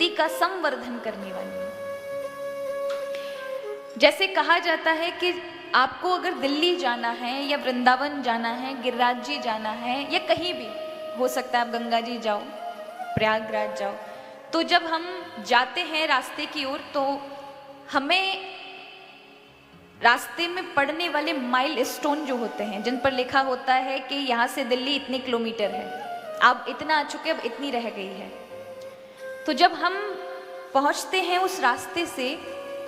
भक्ति का संवर्धन करने वाली है। जैसे कहा जाता है कि आपको अगर दिल्ली जाना है या वृंदावन जाना है, गिरिराज जी जाना है या कहीं भी हो सकता है, आप गंगा जी जाओ, प्रयागराज जाओ, तो जब हम जाते हैं रास्ते की ओर तो हमें रास्ते में पड़ने वाले माइल स्टोन जो होते हैं, जिन पर लिखा होता है कि यहाँ से दिल्ली इतने किलोमीटर है, आप इतना आ चुके, अब इतनी रह गई है। तो जब हम पहुँचते हैं उस रास्ते से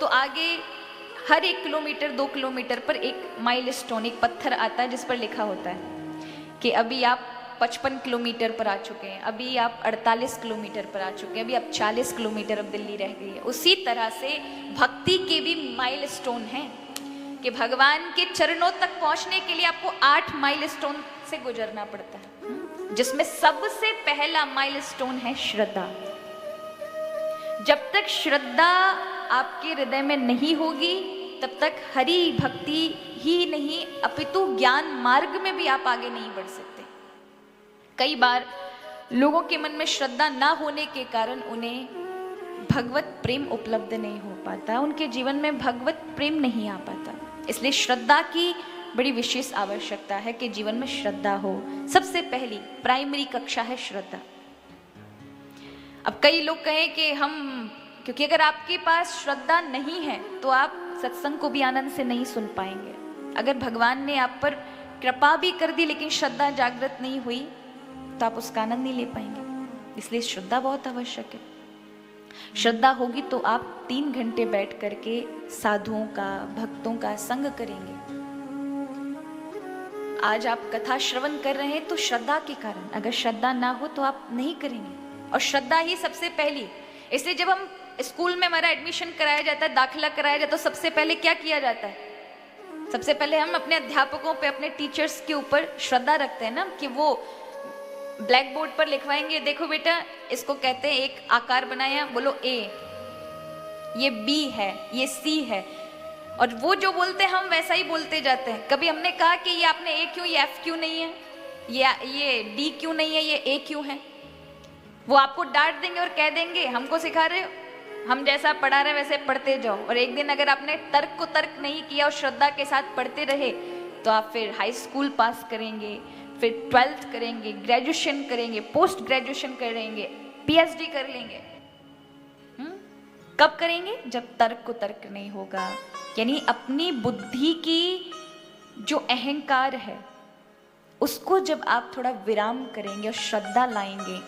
तो आगे हर 1 किलोमीटर 2 किलोमीटर पर एक माइल स्टोन, एक पत्थर आता है जिस पर लिखा होता है कि अभी आप 55 किलोमीटर पर आ चुके हैं, अभी आप 48 किलोमीटर पर आ चुके हैं, अभी आप 40 किलोमीटर अब दिल्ली रह गई है। उसी तरह से भक्ति के भी माइल स्टोन हैं कि भगवान के चरणों तक पहुंचने के लिए आपको 8 माइल स्टोन से गुजरना पड़ता है, जिसमें सबसे पहला माइल स्टोन है श्रद्धा। जब तक श्रद्धा आपके हृदय में नहीं होगी तब तक हरि भक्ति ही नहीं अपितु ज्ञान मार्ग में भी आप आगे नहीं बढ़ सकते। कई बार लोगों के मन में श्रद्धा ना होने के कारण उन्हें भगवत प्रेम उपलब्ध नहीं हो पाता, उनके जीवन में भगवत प्रेम नहीं आ पाता। इसलिए श्रद्धा की बड़ी विशेष आवश्यकता है कि जीवन में श्रद्धा हो। सबसे पहली प्राइमरी कक्षा है श्रद्धा। अब कई लोग कहें कि क्योंकि अगर आपके पास श्रद्धा नहीं है तो आप सत्संग को भी आनंद से नहीं सुन पाएंगे। अगर भगवान ने आप पर कृपा भी कर दी लेकिन श्रद्धा जागृत नहीं हुई तो आप उसका आनंद नहीं ले पाएंगे। इसलिए श्रद्धा बहुत आवश्यक है। श्रद्धा होगी तो आप 3 घंटे बैठ करके साधुओं का, भक्तों का संग करेंगे। आज आप कथा श्रवण कर रहे हैं तो श्रद्धा के कारण, अगर श्रद्धा ना हो तो आप नहीं करेंगे। और श्रद्धा ही सबसे पहली। इसलिए जब हम स्कूल में हमारा एडमिशन कराया जाता है, दाखिला कराया जाता है, तो सबसे पहले क्या किया जाता है? सबसे पहले हम अपने अध्यापकों पे, अपने टीचर्स के ऊपर श्रद्धा रखते हैं ना, कि वो ब्लैक बोर्ड पर लिखवाएंगे, देखो बेटा इसको कहते हैं एक आकार बनाया, बोलो ए, ये बी है, ये सी है, और वो जो बोलते हैं हम वैसा ही बोलते जाते हैं। कभी हमने कहा कि ये आपने ए क्यों, ये एफ क्यों नहीं है, ये डी क्यों नहीं है, ये ए क्यों है? वो आपको डांट देंगे और कह देंगे हमको सिखा रहे हो, हम जैसा पढ़ा रहे वैसे पढ़ते जाओ। और एक दिन अगर आपने तर्क को तर्क नहीं किया और श्रद्धा के साथ पढ़ते रहे तो आप फिर हाई स्कूल पास करेंगे, फिर 12th करेंगे, ग्रेजुएशन करेंगे, पोस्ट ग्रेजुएशन करेंगे, पीएचडी कर लेंगे। कब करेंगे? जब तर्क को तर्क नहीं होगा। यानी अपनी बुद्धि की जो अहंकार है उसको जब आप थोड़ा विराम करेंगे और श्रद्धा लाएंगे,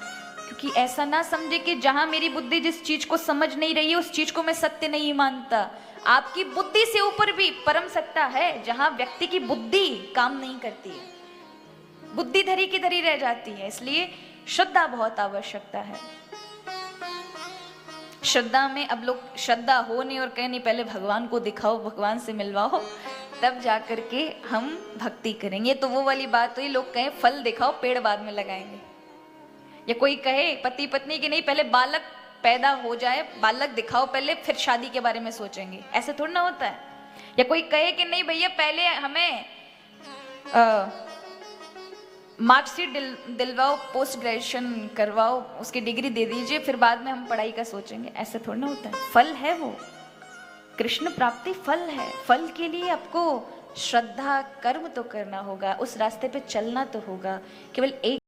क्योंकि ऐसा ना समझे कि जहां मेरी बुद्धि जिस चीज को समझ नहीं रही है उस चीज को मैं सत्य नहीं मानता। आपकी बुद्धि से ऊपर भी परम सत्ता है जहां व्यक्ति की बुद्धि काम नहीं करती है, बुद्धि धरी की धरी रह जाती है। इसलिए श्रद्धा बहुत आवश्यकता है। श्रद्धा में अब लोग श्रद्धा हो नहीं और कहें नहीं पहले भगवान को दिखाओ, भगवान से मिलवाओ, तब जाकर के हम भक्ति करेंगे। तो वो वाली बात हुई, लोग कहें फल दिखाओ पेड़ बाद में लगाएंगे, या कोई कहे पति पत्नी की नहीं पहले बालक पैदा हो जाए, बालक दिखाओ पहले, फिर शादी के बारे में सोचेंगे। ऐसे थोड़ा ना होता है। या कोई कहे कि नहीं भैया पहले हमें मार्कशीट दिलवाओ, पोस्ट ग्रेजुएशन करवाओ, उसकी डिग्री दे दीजिए, फिर बाद में हम पढ़ाई का सोचेंगे। ऐसे थोड़ा ना होता है। फल है वो, कृष्ण प्राप्ति फल है। फल के लिए आपको श्रद्धा कर्म तो करना होगा, उस रास्ते पे चलना तो होगा। केवल एक